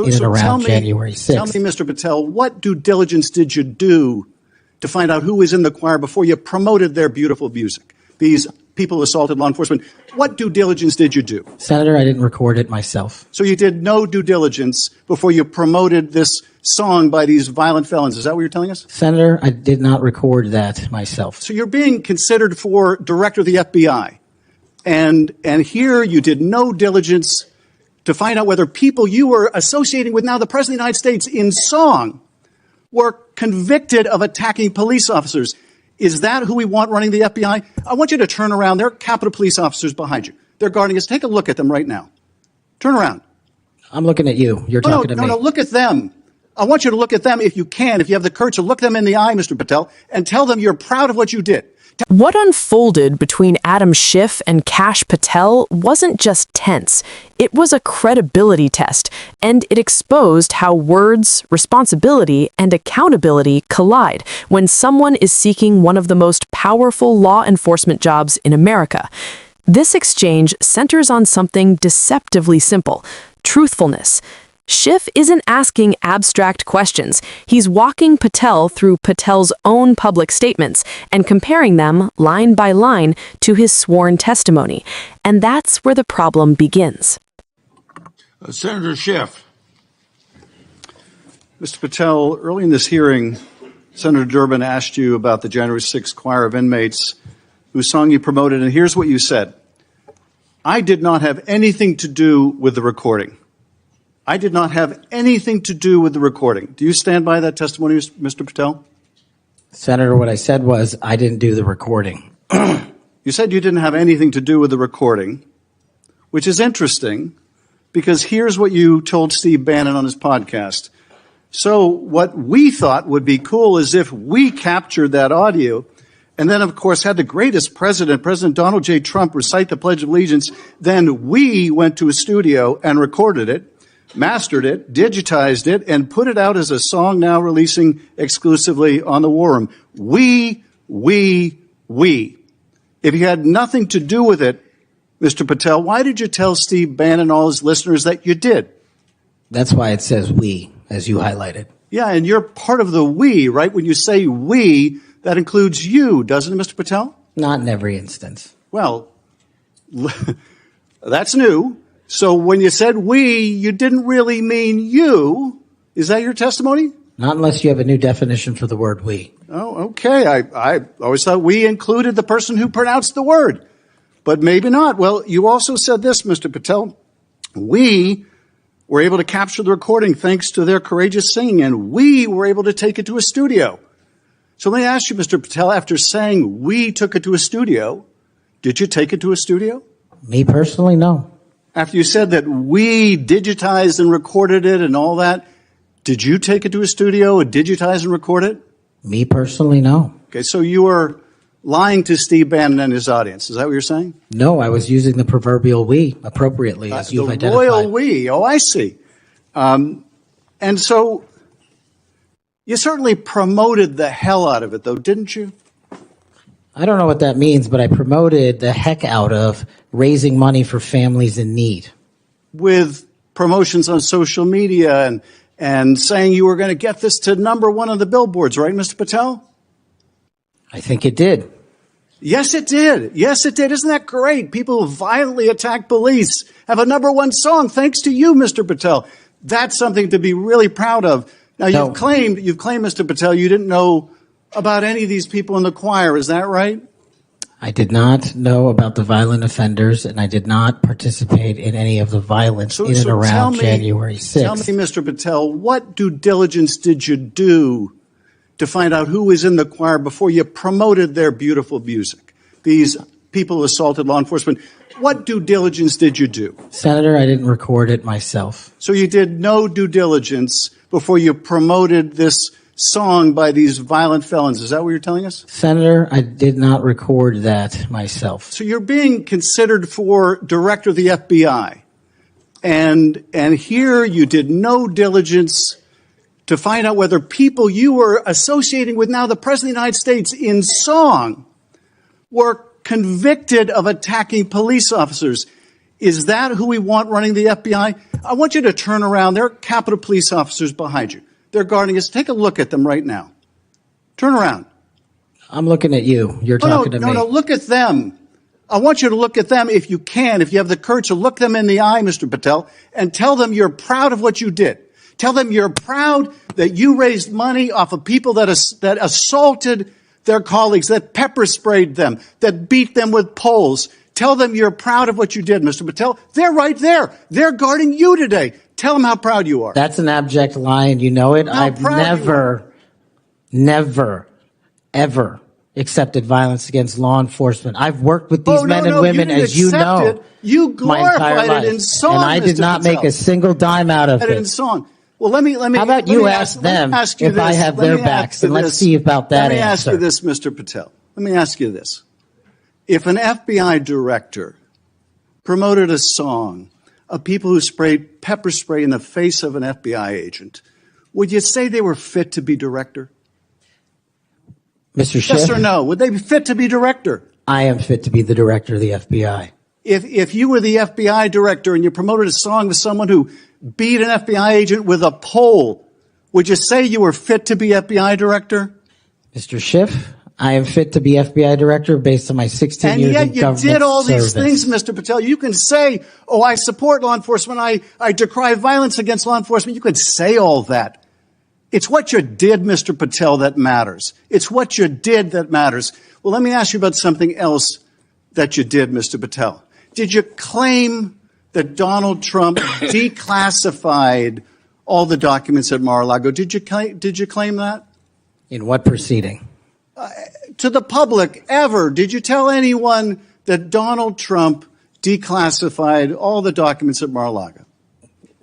in and around January 6th. Tell me, Mr. Patel, what due diligence did you do to find out who was in the choir before you promoted their beautiful music? These people assaulted law enforcement. What due diligence did you do? Senator, I didn't record it myself. So you did no due diligence before you promoted this song by these violent felons. Is that what you're telling us? Senator, I did not record that myself. So you're being considered for director of the FBI. And here you did no diligence to find out whether people you were associating with now the President of the United States in song were convicted of attacking police officers. Is that who we want running the FBI? I want you to turn around. There are Capitol Police officers behind you. They're guarding us. Take a look at them right now. Turn around. I'm looking at you. You're talking to me. No, look at them. I want you to look at them if you can, if you have the courage to look them in the eye, Mr. Patel, and tell them you're proud of what you did. What unfolded between Adam Schiff and Kash Patel wasn't just tense. It was a credibility test, and it exposed how words, responsibility, and accountability collide when someone is seeking one of the most powerful law enforcement jobs in America. This exchange centers on something deceptively simple: truthfulness. Schiff isn't asking abstract questions. He's walking Patel through Patel's own public statements and comparing them line by line to his sworn testimony. And that's where the problem begins. Senator Schiff. Mr. Patel, early in this hearing, Senator Durbin asked you about the January 6th choir of inmates whose song you promoted, and here's what you said. I did not have anything to do with the recording. I did not have anything to do with the recording. Do you stand by that testimony, Mr. Patel? Senator, what I said was I didn't do the recording. You said you didn't have anything to do with the recording, which is interesting because here's what you told Steve Bannon on his podcast. So what we thought would be cool is if we captured that audio and then, of course, had the greatest president, President Donald J. Trump, recite the Pledge of Allegiance, then we went to a studio and recorded it, mastered it, digitized it, and put it out as a song now releasing exclusively on the War Room. We. If you had nothing to do with it, Mr. Patel, why did you tell Steve Bannon and all his listeners that you did? That's why it says we, as you highlighted. Yeah, and you're part of the we, right? When you say we, that includes you, doesn't it, Mr. Patel? Not in every instance. Well, that's new. So when you said we, you didn't really mean you. Is that your testimony? Not unless you have a new definition for the word we. Oh, okay. I always thought we included the person who pronounced the word, but maybe not. Well, you also said this, Mr. Patel. We were able to capture the recording thanks to their courageous singing, and we were able to take it to a studio. So let me ask you, Mr. Patel, after saying we took it to a studio, did you take it to a studio? Me personally, no. After you said that we digitized and recorded it and all that, did you take it to a studio and digitize and record it? Me personally, no. Okay, so you were lying to Steve Bannon and his audience. Is that what you're saying? No, I was using the proverbial we appropriately, as you've identified. The royal we. Oh, I see. And so you certainly promoted the hell out of it, though, didn't you? I don't know what that means, but I promoted the heck out of raising money for families in need. With promotions on social media and saying you were going to get this to #1 on the billboards, right, Mr. Patel? I think it did. Yes, it did. Yes, it did. Isn't that great? People who violently attack police have a #1 song thanks to you, Mr. Patel. That's something to be really proud of. Now, you've claimed, Mr. Patel, you didn't know about any of these people in the choir. Is that right? I did not know about the violent offenders, and I did not participate in any of the violence in and around January 6th. Tell me, Mr. Patel, what due diligence did you do to find out who was in the choir before you promoted their beautiful music? These people who assaulted law enforcement. What due diligence did you do? Senator, I didn't record it myself. So you did no due diligence before you promoted this song by these violent felons. Is that what you're telling us? Senator, I did not record that myself. So you're being considered for director of the FBI. And here you did no diligence to find out whether people you were associating with now the President of the United States in song were convicted of attacking police officers. Is that who we want running the FBI? I want you to turn around. There are Capitol Police officers behind you. They're guarding us. Take a look at them right now. Turn around. I'm looking at you. You're talking to me. No, look at them. I want you to look at them if you can, if you have the courage to look them in the eye, Mr. Patel, and tell them you're proud of what you did. Tell them you're proud that you raised money off of people that assaulted their colleagues, that pepper sprayed them, that beat them with poles. Tell them you're proud of what you did, Mr. Patel. They're right there. They're guarding you today. Tell them how proud you are. That's an abject lie, and you know it. I've never, ever accepted violence against law enforcement. I've worked with these men and women, as you know, you my entire glorified life, it in song, and I did Mr. not Patel. make a single dime out of It in it. song. Well, let me. How about you ask them if I have their backs, and let's see about that answer. Let me ask you this, Mr. Patel. Let me ask you this. If an FBI director promoted a song of people who sprayed pepper spray in the face of an FBI agent, would you say they were fit to be director? Mr. Schiff? Yes or no? Would they be fit to be director? I am fit to be the director of the FBI. If you were the FBI director and you promoted a song with someone who beat an FBI agent with a pole, would you say you were fit to be FBI director? Mr. Schiff, I am fit to be FBI director based on my 16 years in government service. And yet you did all these things, Mr. Patel. You can say, oh, I support law enforcement. I decry violence against law enforcement. You can say all that. It's what you did, Mr. Patel, that matters. It's what you did that matters. Well, let me ask you about something else that you did, Mr. Patel. Did you claim that Donald Trump declassified all the documents at Mar-a-Lago? Did you claim that? In what proceeding? To the public, ever. Did you tell anyone that Donald Trump declassified all the documents at Mar-a-Lago?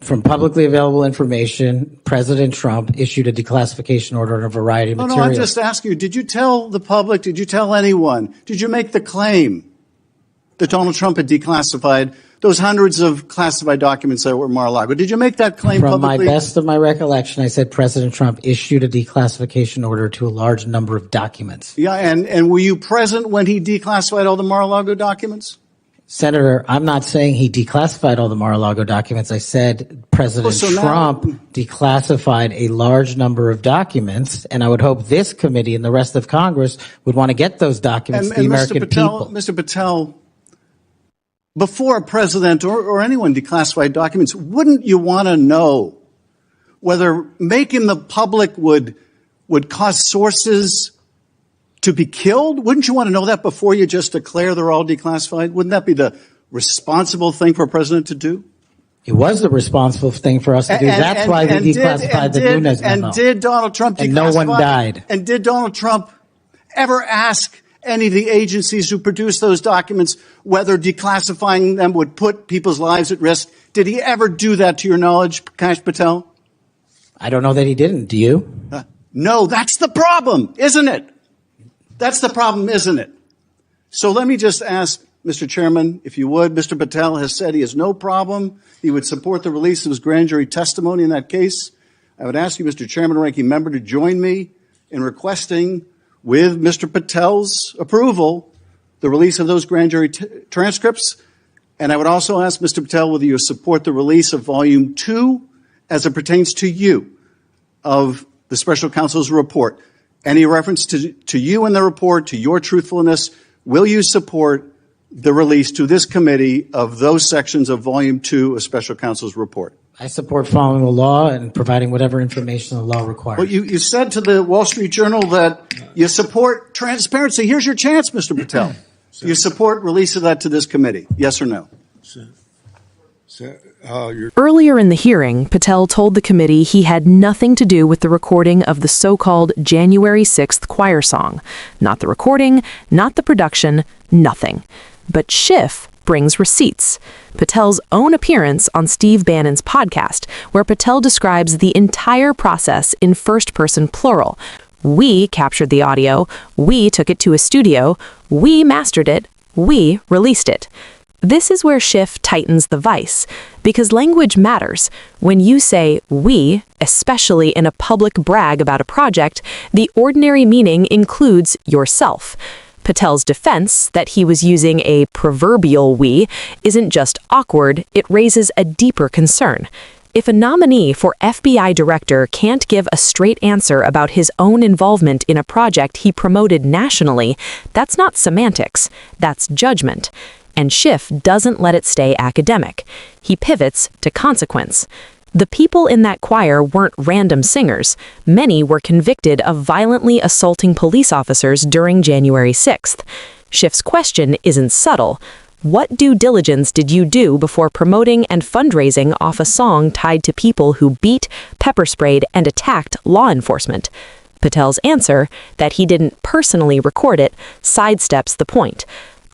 From publicly available information, President Trump issued a declassification order on a variety of materials. No, I'm just asking you, did you tell the public, did you tell anyone, did you make the claim that Donald Trump had declassified those hundreds of classified documents that were Mar-a-Lago? Did you make that claim publicly? From my best of my recollection, I said President Trump issued a declassification order to a large number of documents. Yeah, and were you present when he declassified all the Mar-a-Lago documents? Senator, I'm not saying he declassified all the Mar-a-Lago documents. I said President Trump declassified a large number of documents, and I would hope this committee and the rest of Congress would want to get those documents to the American people. Mr. Patel, before a president or anyone declassified documents, wouldn't you want to know whether making the public would cause sources to be killed? Wouldn't you want to know that before you just declare they're all declassified? Wouldn't that be the responsible thing for a president to do? It was the responsible thing for us to do. That's why we declassified the Nunes memo. And did Donald Trump declassify? And no one died. And did Donald Trump ever ask any of the agencies who produced those documents whether declassifying them would put people's lives at risk? Did he ever do that to your knowledge, Kash Patel? I don't know that he didn't. Do you? No, that's the problem, isn't it? That's the problem, isn't it? So let me just ask, Mr. Chairman, if you would, Mr. Patel has said he has no problem. He would support the release of his grand jury testimony in that case. I would ask you, Mr. Chairman, ranking member, to join me in requesting, with Mr. Patel's approval, the release of those grand jury transcripts. And I would also ask Mr. Patel whether you support the release of Volume 2 as it pertains to you of the special counsel's report. Any reference to you in the report, to your truthfulness, will you support the release to this committee of those sections of Volume 2 of special counsel's report? I support following the law and providing whatever information the law requires. Well, you said to the Wall Street Journal that you support transparency. Here's your chance, Mr. Patel. You support release of that to this committee, yes or no? Earlier in the hearing, Patel told the committee he had nothing to do with the recording of the so-called January 6th choir song. Not the recording, not the production, nothing. But Schiff brings receipts. Patel's own appearance on Steve Bannon's podcast, where Patel describes the entire process in first-person plural. We captured the audio, we took it to a studio, we mastered it, we released it. This is where Schiff tightens the vice, because language matters. When you say we, especially in a public brag about a project, the ordinary meaning includes yourself. Patel's defense that he was using a proverbial we isn't just awkward, it raises a deeper concern. If a nominee for FBI director can't give a straight answer about his own involvement in a project he promoted nationally, that's not semantics, that's judgment. And Schiff doesn't let it stay academic. He pivots to consequence. The people in that choir weren't random singers. Many were convicted of violently assaulting police officers during January 6th. Schiff's question isn't subtle. What due diligence did you do before promoting and fundraising off a song tied to people who beat, pepper sprayed, and attacked law enforcement? Patel's answer, that he didn't personally record it, sidesteps the point.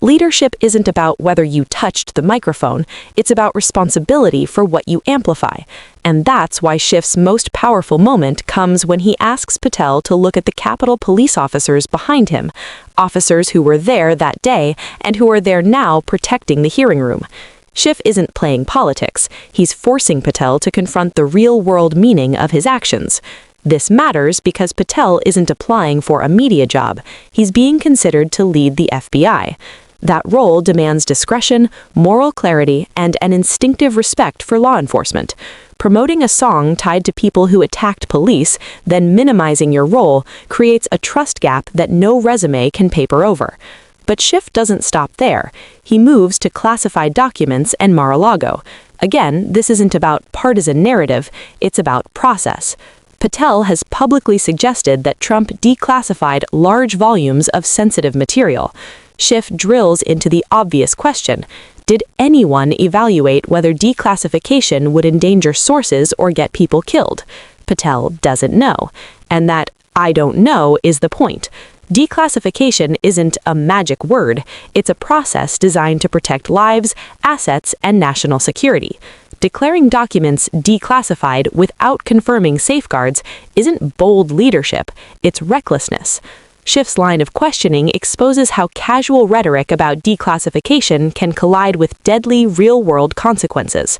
Leadership isn't about whether you touched the microphone, it's about responsibility for what you amplify. And that's why Schiff's most powerful moment comes when he asks Patel to look at the Capitol police officers behind him, officers who were there that day and who are there now protecting the hearing room. Schiff isn't playing politics, he's forcing Patel to confront the real-world meaning of his actions. This matters because Patel isn't applying for a media job, he's being considered to lead the FBI. That role demands discretion, moral clarity, and an instinctive respect for law enforcement. Promoting a song tied to people who attacked police, then minimizing your role, creates a trust gap that no resume can paper over. But Schiff doesn't stop there. He moves to classified documents and Mar-a-Lago. Again, this isn't about partisan narrative, it's about process. Patel has publicly suggested that Trump declassified large volumes of sensitive material. Schiff drills into the obvious question. Did anyone evaluate whether declassification would endanger sources or get people killed? Patel doesn't know. And that "I don't know" is the point. Declassification isn't a magic word. It's a process designed to protect lives, assets, and national security. Declaring documents declassified without confirming safeguards isn't bold leadership, it's recklessness. Schiff's line of questioning exposes how casual rhetoric about declassification can collide with deadly real-world consequences.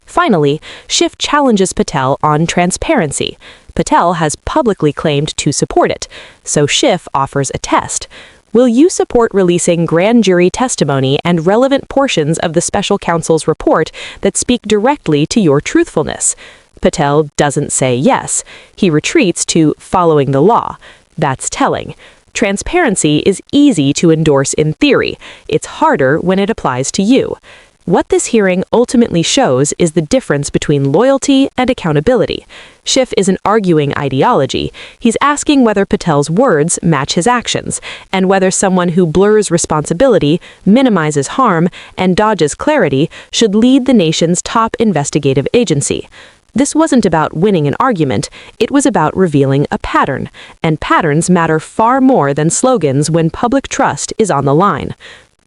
Finally, Schiff challenges Patel on transparency. Patel has publicly claimed to support it, so Schiff offers a test. Will you support releasing grand jury testimony and relevant portions of the special counsel's report that speak directly to your truthfulness? Patel doesn't say yes. He retreats to following the law. That's telling. Transparency is easy to endorse in theory. It's harder when it applies to you. What this hearing ultimately shows is the difference between loyalty and accountability. Schiff isn't arguing ideology. He's asking whether Patel's words match his actions, and whether someone who blurs responsibility, minimizes harm, and dodges clarity should lead the nation's top investigative agency. This wasn't about winning an argument, it was about revealing a pattern, and patterns matter far more than slogans when public trust is on the line.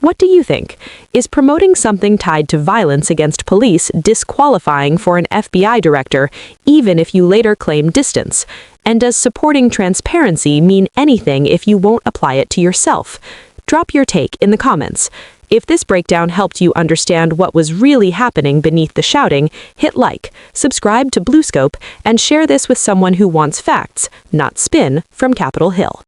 What do you think? Is promoting something tied to violence against police disqualifying for an FBI director, even if you later claim distance? And does supporting transparency mean anything if you won't apply it to yourself? Drop your take in the comments. If this breakdown helped you understand what was really happening beneath the shouting, hit like, subscribe to Bluescope, and share this with someone who wants facts, not spin, from Capitol Hill.